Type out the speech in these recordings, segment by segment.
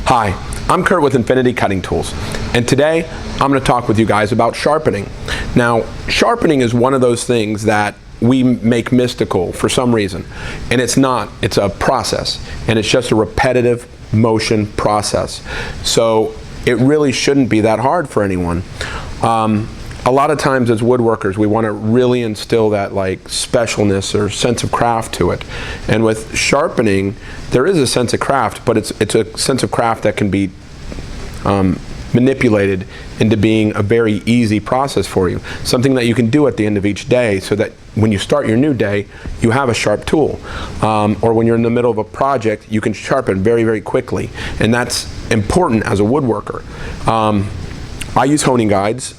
Hi, I'm Kurt with Infinity Cutting Tools, and today I'm going to talk with you guys about sharpening. Now, sharpening is one of those things that we make mystical for some reason, and it's not. It's a process, and it's just a repetitive motion process. So it really shouldn't be that hard for anyone. A lot of times as woodworkers, we want to really instill that like specialness or sense of craft to it. And with sharpening, there is a sense of craft, but it's a sense of craft that can be manipulated into being a very easy process for you. Something that you can do at the end of each day so that when you start your new day, you have a sharp tool. Or when you're in the middle of a project, you can sharpen very, very quickly. And that's important as a woodworker. I use honing guides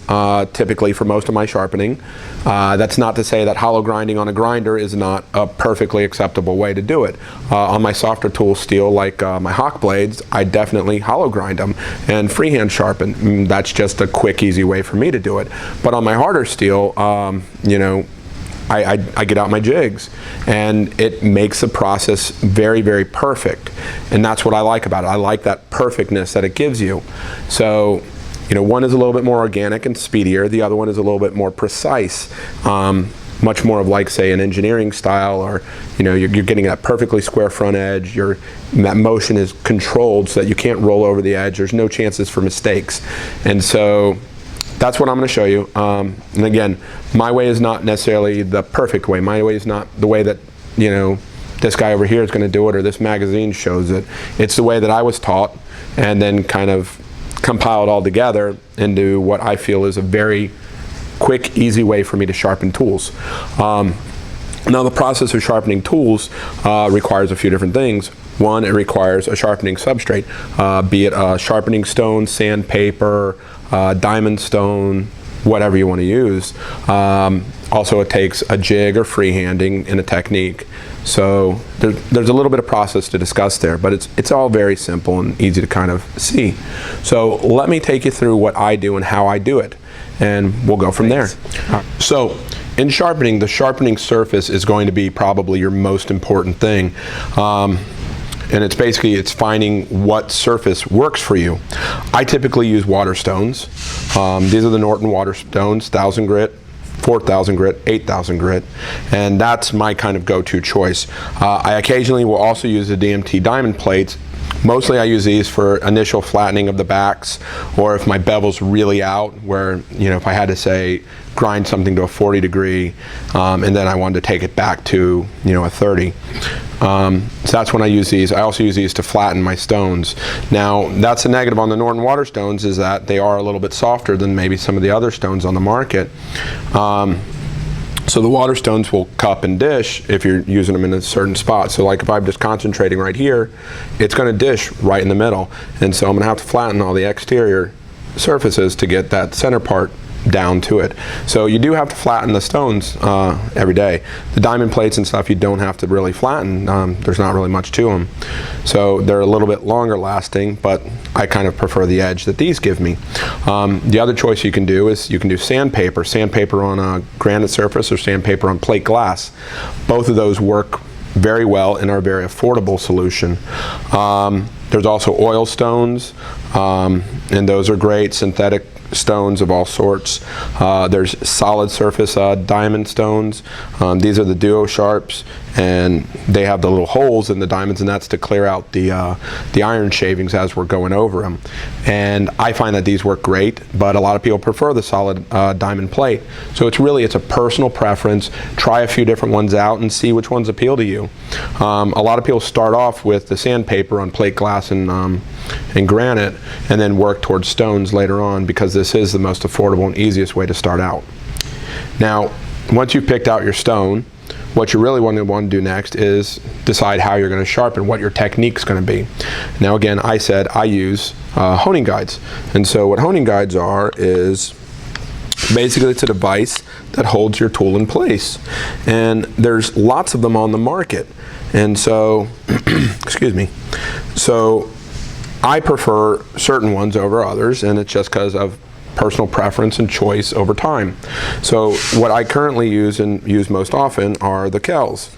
typically for most of my sharpening. That's not to say that hollow grinding on a grinder is not a perfectly acceptable way to do it. On my softer tool steel, like my hawk blades, I definitely hollow grind them and freehand sharpen. That's just a quick, easy way for me to do it. But on my harder steel, you know, I get out my jigs, and it makes the process very, very perfect. And that's what I like about it. I like that perfectness that it gives you. So, you know, one is a little bit more organic and speedier. The other one is a little bit more precise. Much more of like, say, an engineering style, or, you know, you're getting that perfectly square front edge. That motion is controlled so that you can't roll over the edge. There's no chances for mistakes. And so that's what I'm going to show you. And again, my way is not necessarily the perfect way. My way is not the way that, you know, this guy over here is going to do it, or this magazine shows it. It's the way that I was taught, and then kind of compiled all together into what I feel is a very quick, easy way for me to sharpen tools. Now, the process of sharpening tools requires a few different things. One, it requires a sharpening substrate, be it a sharpening stone, sandpaper, diamond stone, whatever you want to use. Also, it takes a jig or freehanding and a technique. So there's a little bit of process to discuss there, but it's all very simple and easy to kind of see. So let me take you through what I do and how I do it, and we'll go from there. So in sharpening, the sharpening surface is going to be probably your most important thing. And it's finding what surface works for you. I typically use Waterstones. These are the Norton Waterstones, 1,000 grit, 4,000 grit, 8,000 grit, and that's my kind of go-to choice. I occasionally will also use the DMT diamond plates. Mostly I use these for initial flattening of the backs, or if my bevel's really out, where, you know, if I had to, say, grind something to a 40 degree and then I wanted to take it back to, you know, a 30. So that's when I use these. I also use these to flatten my stones. Now, that's a negative on the Norton Waterstones, is that they are a little bit softer than maybe some of the other stones on the market. So the Waterstones will cup and dish if you're using them in a certain spot. So like if I'm just concentrating right here, it's going to dish right in the middle. And so I'm going to have to flatten all the exterior surfaces to get that center part down to it. So you do have to flatten the stones every day. The diamond plates and stuff you don't have to really flatten. There's not really much to them. So they're a little bit longer lasting, but I kind of prefer the edge that these give me. The other choice you can do is you can do sandpaper. Sandpaper on a granite surface, or sandpaper on plate glass. Both of those work very well and are a very affordable solution. There's also oil stones, and those are great. Synthetic stones of all sorts. There's solid surface diamond stones. These are the Duo Sharps, and they have the little holes in the diamonds, and that's to clear out the iron shavings as we're going over them. And I find that these work great, but a lot of people prefer the solid diamond plate. So it's a personal preference. Try a few different ones out and see which ones appeal to you. A lot of people start off with the sandpaper on plate glass and granite, and then work towards stones later on, because this is the most affordable and easiest way to start out. Now, once you've picked out your stone, what you really want to do next is decide how you're going to sharpen, what your technique's going to be. Now again, I said I use honing guides. And so what honing guides are is basically it's a device that holds your tool in place. And there's lots of them on the market. And so, excuse me, so I prefer certain ones over others, and it's just because of personal preference and choice over time. So what I currently use and use most often are the Kells.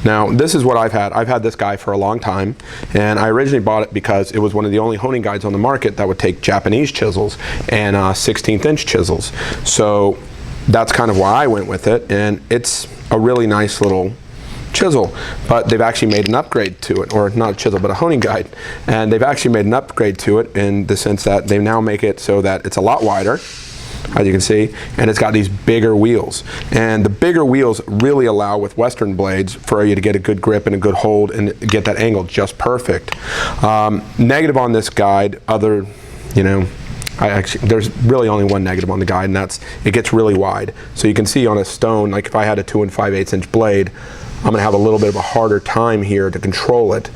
Now this is what I've had. I've had this guy for a long time, and I originally bought it because it was one of the only honing guides on the market that would take Japanese chisels and 16th inch chisels. So that's kind of why I went with it, and it's a really nice little chisel, but they've actually made an upgrade to it, or not a chisel but a honing guide, and they've actually made an upgrade to it in the sense that they now make it so that it's a lot wider, as you can see, and it's got these bigger wheels, and the bigger wheels really allow with Western blades for you to get a good grip and a good hold and get that angle just perfect. Negative on this guide, other, you know, there's really only one negative on the guide, and that's it gets really wide. So you can see on a stone, like if I had a 2 5/8 inch blade, I'm going to have a little bit of a harder time here to control it.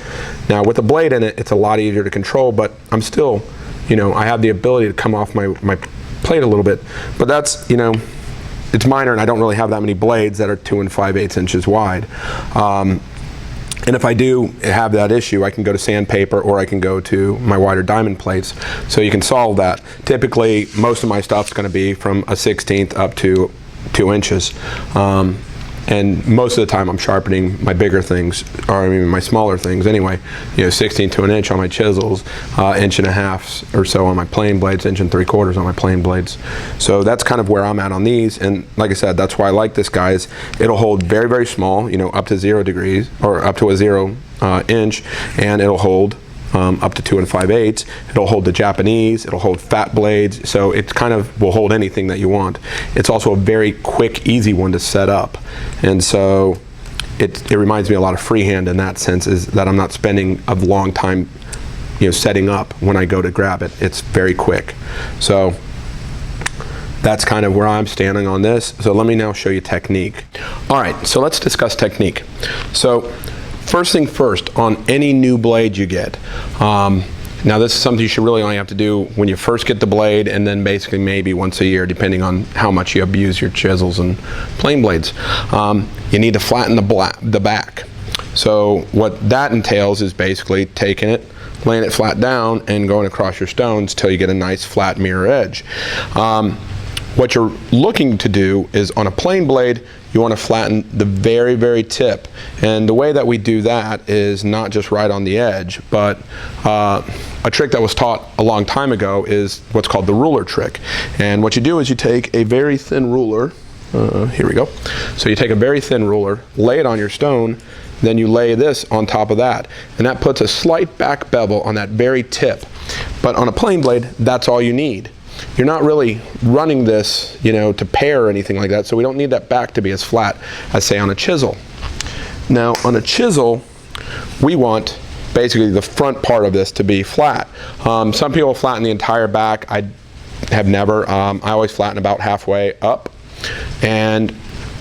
Now with the blade in it, it's a lot easier to control, but I'm still, you know, I have the ability to come off my plate a little bit, but that's, you know, it's minor, and I don't really have that many blades that are 2 5/8 inches wide. And if I do have that issue, I can go to sandpaper, or I can go to my wider diamond plates. So you can solve that. Typically, most of my stuff's going to be from a 16th up to 2 inches. And most of the time I'm sharpening my bigger things, or I mean my smaller things anyway, you know, 16 to an inch on my chisels, 1.5 inches or so on my plane blades, 1 3/4 on my plane blades. So that's kind of where I'm at on these, and like I said, that's why I like this, guys. It'll hold very, very small, you know, up to 0 degrees, or up to a 0 inch, and it'll hold up to 2 5/8. It'll hold the Japanese, it'll hold fat blades, so it kind of will hold anything that you want. It's also a very quick, easy one to set up, and so it reminds me a lot of freehand in that sense, is that I'm not spending a long time, you know, setting up when I go to grab it. It's very quick. So that's kind of where I'm standing on this. So let me now show you technique. All right, so let's discuss technique. So first thing first, on any new blade you get, now this is something you should really only have to do when you first get the blade, and then basically maybe once a year, depending on how much you abuse your chisels and plane blades. You need to flatten the back. So what that entails is basically taking it, laying it flat down, and going across your stones till you get a nice flat mirror edge. What you're looking to do is, on a plane blade, you want to flatten the very, very tip. And the way that we do that is not just right on the edge, but a trick that was taught a long time ago is what's called the ruler trick. And what you do is you take a very thin ruler, here we go. So you take a very thin ruler, lay it on your stone, then you lay this on top of that. And that puts a slight back bevel on that very tip. But on a plane blade, that's all you need. You're not really running this, you know, to pare or anything like that, so we don't need that back to be as flat as, say, on a chisel. Now, on a chisel, we want basically the front part of this to be flat. Some people flatten the entire back. I have never. I always flatten about halfway up. And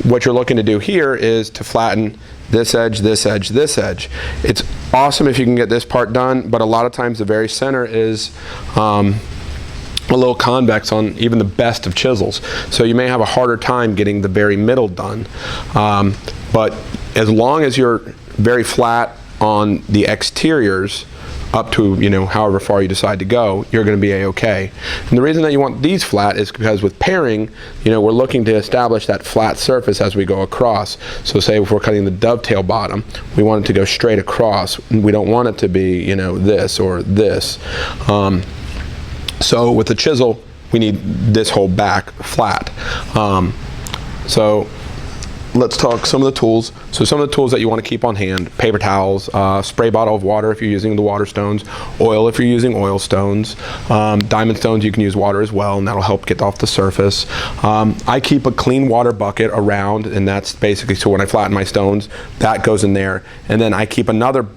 what you're looking to do here is to flatten this edge, this edge, this edge. It's awesome if you can get this part done, but a lot of times the very center is a little convex on even the best of chisels. So you may have a harder time getting the very middle done. But as long as you're very flat on the exteriors, up to, you know, however far you decide to go, you're going to be a-okay. And the reason that you want these flat is because with paring, you know, we're looking to establish that flat surface as we go across. So say if we're cutting the dovetail bottom, we want it to go straight across. We don't want it to be, you know, this or this. So with the chisel, we need this whole back flat. So let's talk some of the tools. So some of the tools that you want to keep on hand: paper towels, spray bottle of water if you're using the Waterstones, oil if you're using oil stones, diamond stones you can use water as well, and that'll help get off the surface. I keep a clean water bucket around, and that's basically so when I flatten my stones, that goes in there. And then I keep another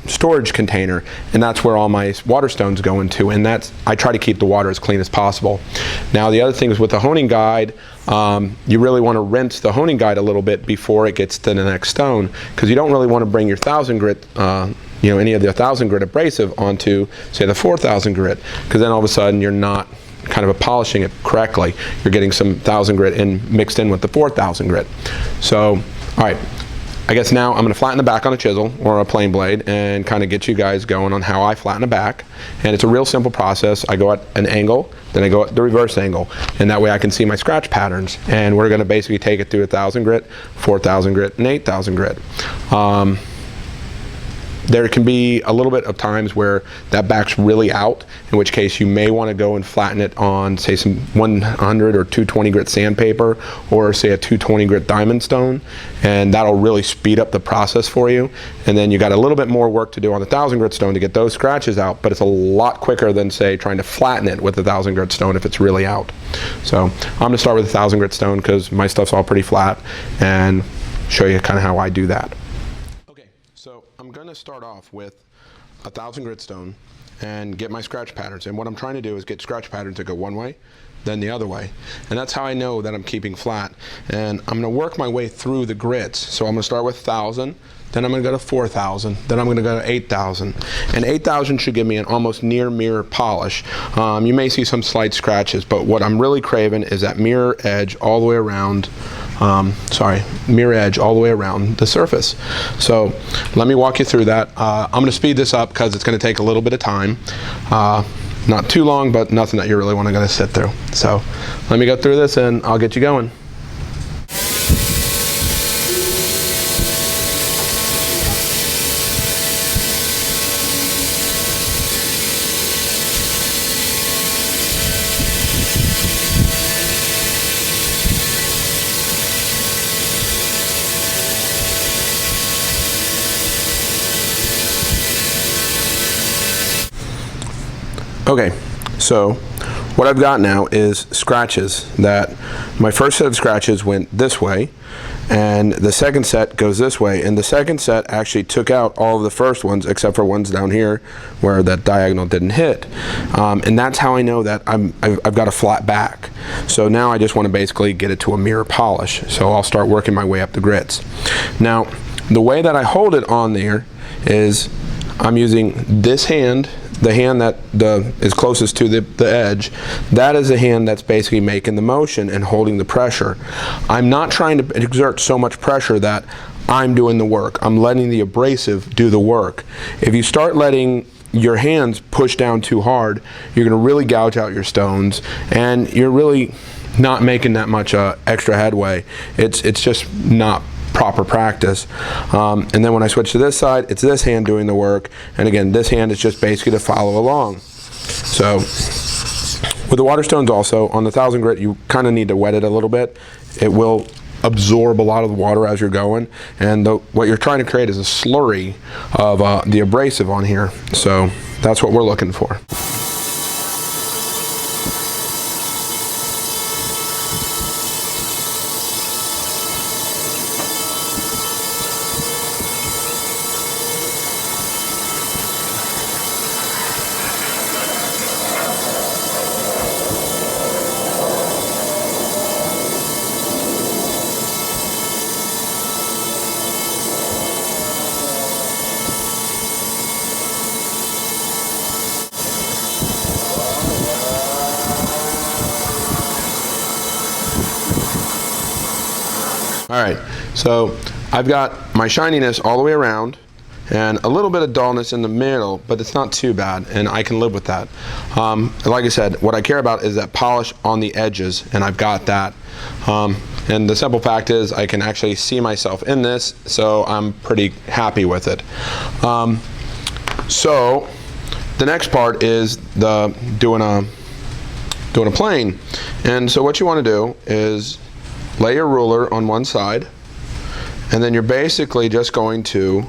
storage container, and that's where all my water stones go into, and that's, I try to keep the water as clean as possible. Now the other thing is with the honing guide, you really want to rinse the honing guide a little bit before it gets to the next stone, because you don't really want to bring your 1000 grit, you know, any of the 1000 grit abrasive onto, say, the 4000 grit, because then all of a sudden you're not kind of polishing it correctly. You're getting some 1000 grit mixed in with the 4000 grit. So, all right. I guess now I'm going to flatten the back on a chisel or a plane blade and kind of get you guys going on how I flatten the back. And it's a real simple process. I go at an angle, then I go at the reverse angle, and that way I can see my scratch patterns. And we're going to basically take it through 1,000 grit, 4,000 grit, and 8,000 grit. There can be a little bit of times where that back's really out, in which case you may want to go and flatten it on, say, some 100 or 220 grit sandpaper, or say a 220 grit diamond stone, and that'll really speed up the process for you. And then you got a little bit more work to do on the 1,000 grit stone to get those scratches out, but it's a lot quicker than, say, trying to flatten it with a 1,000 grit stone if it's really out. So I'm going to start with a 1,000 grit stone because my stuff's all pretty flat, and show you kind of how I do that. So I'm going to start off with a 1,000 grit stone and get my scratch patterns. And what I'm trying to do is get scratch patterns that go one way, then the other way. And that's how I know that I'm keeping flat. And I'm going to work my way through the grits. So I'm going to start with 1,000, then I'm going to go to 4,000, then I'm going to go to 8,000. And 8,000 should give me an almost near mirror polish. You may see some slight scratches, but what I'm really craving is that mirror edge all the way around. Mirror edge all the way around the surface. So let me walk you through that. I'm going to speed this up because it's going to take a little bit of time. Not too long, but nothing that you really want to sit through. So let me go through this and I'll get you going. Okay, so what I've got now is scratches that my first set of scratches went this way, and the second set goes this way, and the second set actually took out all of the first ones except for ones down here where that diagonal didn't hit. And that's how I know that I've got a flat back. So now I just want to basically get it to a mirror polish. So I'll start working my way up the grits. Now, the way that I hold it on there is I'm using this hand, the hand that is closest to the edge. That is the hand that's basically making the motion and holding the pressure. I'm not trying to exert so much pressure that I'm doing the work. I'm letting the abrasive do the work. If you start letting your hands push down too hard, you're going to really gouge out your stones, and you're really not making that much extra headway. It's just not proper practice. And then when I switch to this side, it's this hand doing the work, and again, this hand is just basically to follow along. So with the Waterstones also, on the 1,000 grit, you kind of need to wet it a little bit. It will absorb a lot of the water as you're going, and what you're trying to create is a slurry of the abrasive on here. So that's what we're looking for. All right, so I've got my shininess all the way around and a little bit of dullness in the middle, but it's not too bad, and I can live with that. Like I said, what I care about is that polish on the edges, and I've got that. And the simple fact is I can actually see myself in this, so I'm pretty happy with it. So the next part is doing a plane. And so what you want to do is lay your ruler on one side, and then you're basically just going to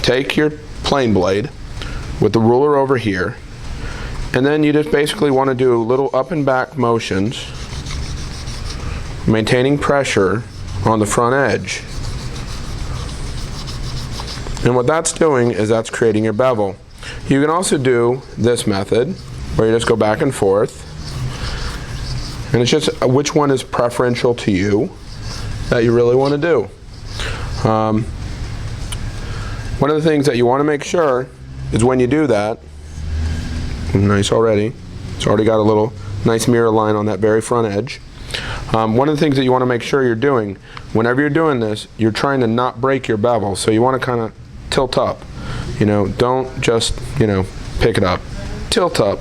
take your plane blade with the ruler over here, and then you just basically want to do little up and back motions, maintaining pressure on the front edge. And what that's doing is that's creating your bevel. You can also do this method where you just go back and forth, and it's just which one is preferential to you that you really want to do. One of the things that you want to make sure is when you do that, nice already, it's already got a little nice mirror line on that very front edge. One of the things that you want to make sure you're doing, whenever you're doing this, you're trying to not break your bevel. So you want to kind of tilt up. You know, don't just, you know, pick it up. Tilt up.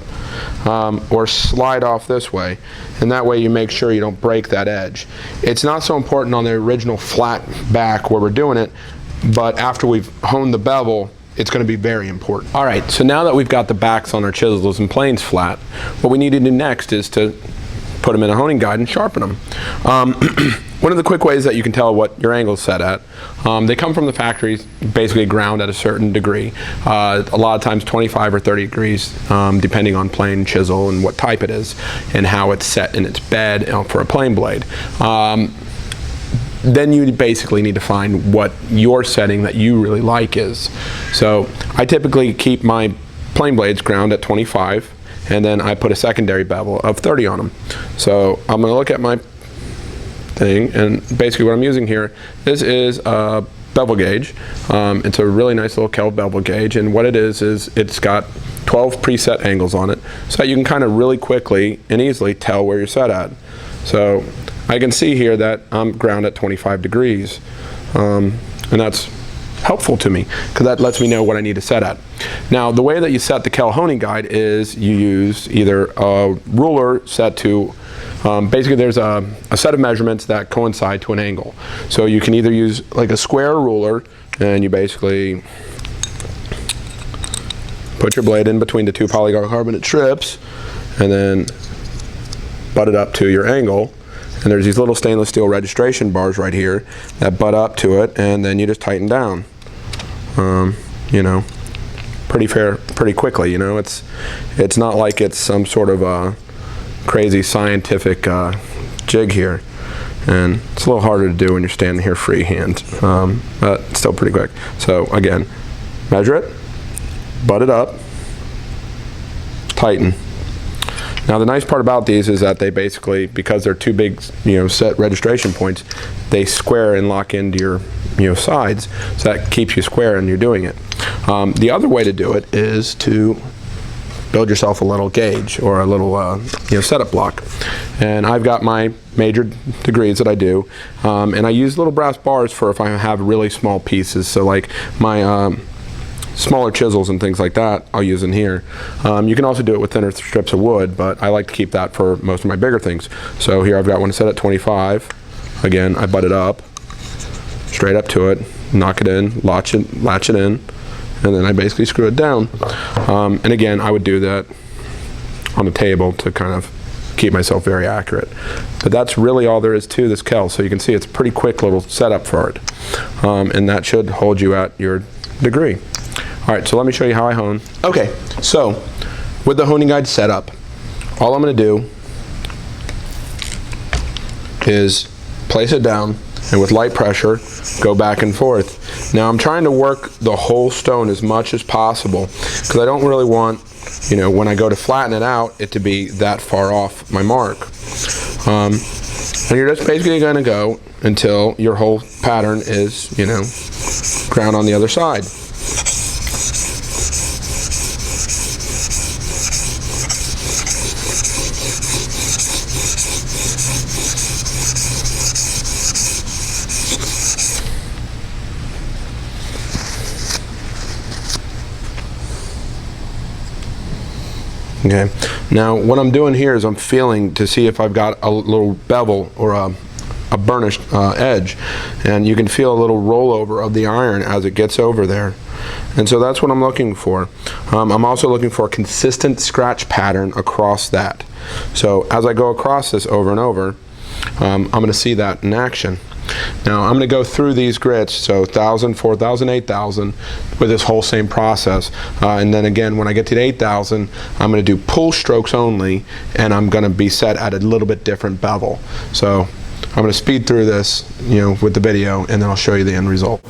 Or slide off this way, and that way you make sure you don't break that edge. It's not so important on the original flat back where we're doing it, but after we've honed the bevel, it's going to be very important. All right, so now that we've got the backs on our chisels and planes flat, what we need to do next is to put them in a honing guide and sharpen them. One of the quick ways that you can tell what your angle is set at, they come from the factories, basically ground at a certain degree. A lot of times 25 or 30 degrees, depending on plane, chisel, and what type it is, and how it's set in its bed for a plane blade. Then you basically need to find what your setting that you really like is. So I typically keep my plane blades ground at 25, and then I put a secondary bevel of 30 on them. So I'm going to look at my thing, and basically what I'm using here, this is a bevel gauge. It's a really nice little Kel bevel gauge, and what it is it's got 12 preset angles on it, so that you can kind of really quickly and easily tell where you're set at. So I can see here that I'm ground at 25 degrees, and that's helpful to me because that lets me know what I need to set at. Now the way that you set the Kel honing guide is you use either a ruler set to basically there's a set of measurements that coincide to an angle. So you can either use like a square ruler, and you basically put your blade in between the two polygon carbonate strips and then butt it up to your angle. And there's these little stainless steel registration bars right here that butt up to it, and then you just tighten down. You know, pretty quickly. You know, it's not like it's some sort of crazy scientific jig here, and it's a little harder to do when you're standing here freehand, but still pretty quick. So again, measure it, butt it up, tighten. Now the nice part about these is that they basically, because they're two big, you know, set registration points, they square and lock into your, you know, sides, so that keeps you square and you're doing it. The other way to do it is to build yourself a little gauge or a little you know, setup block. And I've got my major degrees that I do, and I use little brass bars for if I have really small pieces. So like my smaller chisels and things like that I'll use in here. You can also do it with thinner strips of wood, but I like to keep that for most of my bigger things. So here I've got one set at 25. Again, I butt it up, straight up to it, knock it in, latch it in, and then I basically screw it down. And again, I would do that on the table to kind of keep myself very accurate. But that's really all there is to this Kel. So you can see it's a pretty quick little setup for it. And that should hold you at your degree. All right, so let me show you how I hone. Okay, so with the honing guide set up, all I'm going to do is place it down and with light pressure go back and forth. Now I'm trying to work the whole stone as much as possible because I don't really want, you know, when I go to flatten it out, it to be that far off my mark. And you're just basically going to go until your whole pattern is, you know, ground on the other side. Okay, now what I'm doing here is I'm feeling to see if I've got a little bevel or a burnished edge, and you can feel a little rollover of the iron as it gets over there, and so that's what I'm looking for. I'm also looking for a consistent scratch pattern across that. So as I go across this over and over, I'm going to see that in action. Now I'm going to go through these grits, so 1,000, 4,000, 8,000, with this whole same process. And then again, when I get to the 8,000, I'm going to do pull strokes only, and I'm going to be set at a little bit different bevel. So I'm going to speed through this, you know, with the video, and then I'll show you the end result.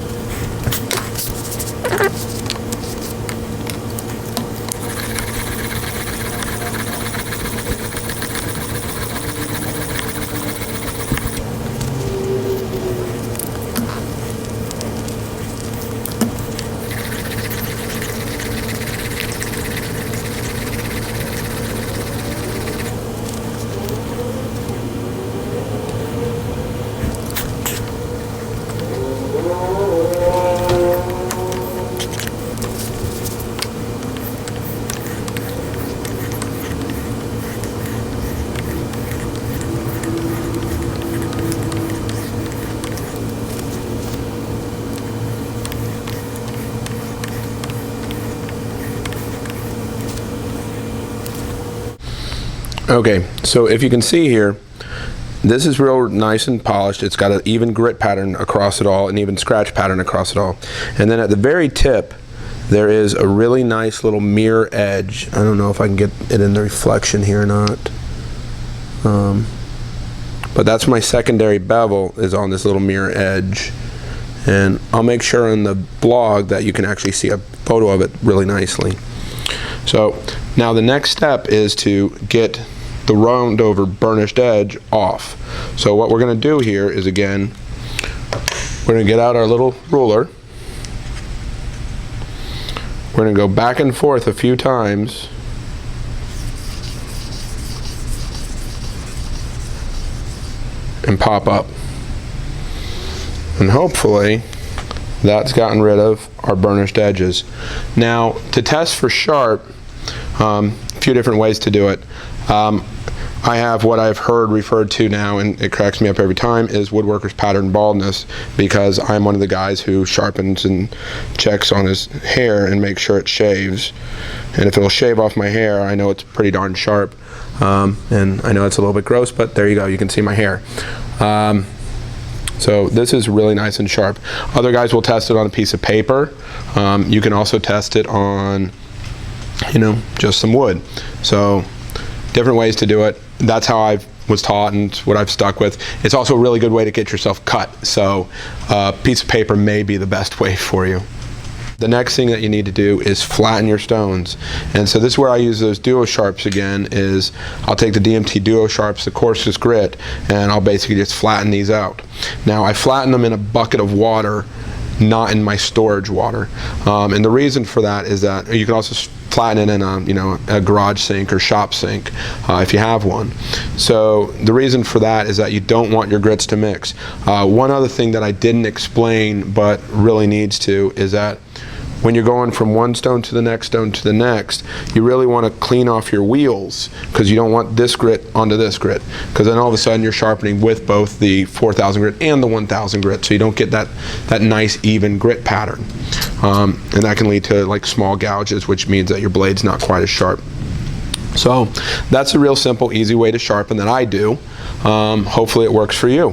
Okay, so if you can see here, this is real nice and polished. It's got an even grit pattern across it all, an even scratch pattern across it all. And then at the very tip, there is a really nice little mirror edge. I don't know if I can get it in the reflection here or not. But that's my secondary bevel, is on this little mirror edge. And I'll make sure in the blog that you can actually see a photo of it really nicely. So now the next step is to get the round over burnished edge off. So what we're going to do here is, again, we're going to get out our little ruler. We're going to go back and forth a few times. And pop up. And hopefully that's gotten rid of our burnished edges. Now, to test for sharp, a few different ways to do it. I have what I've heard referred to now, and it cracks me up every time, is woodworker's pattern baldness, because I'm one of the guys who sharpens and checks on his hair and makes sure it shaves. And if it'll shave off my hair, I know it's pretty darn sharp. And I know it's a little bit gross, but there you go, you can see my hair. So this is really nice and sharp. Other guys will test it on a piece of paper. You can also test it on, just some wood. So different ways to do it. That's how I was taught and what I've stuck with. It's also a really good way to get yourself cut. So a piece of paper may be the best way for you. The next thing that you need to do is flatten your stones. And so this is where I use those Duo Sharps again. Is I'll take the DMT Duo Sharps, the coarsest grit, and I'll basically just flatten these out. Now I flatten them in a bucket of water, not in my storage water. And the reason for that is that you can also flatten it in a garage sink or shop sink if you have one. So the reason for that is that you don't want your grits to mix. One other thing that I didn't explain but really needs to is that when you're going from one stone to the next stone to the next, you really want to clean off your wheels, because you don't want this grit onto this grit, because then all of a sudden you're sharpening with both the 4000 grit and the 1000 grit, so you don't get that nice even grit pattern. And that can lead to like small gouges, which means that your blade's not quite as sharp. So that's a real simple, easy way to sharpen that I do. Hopefully it works for you.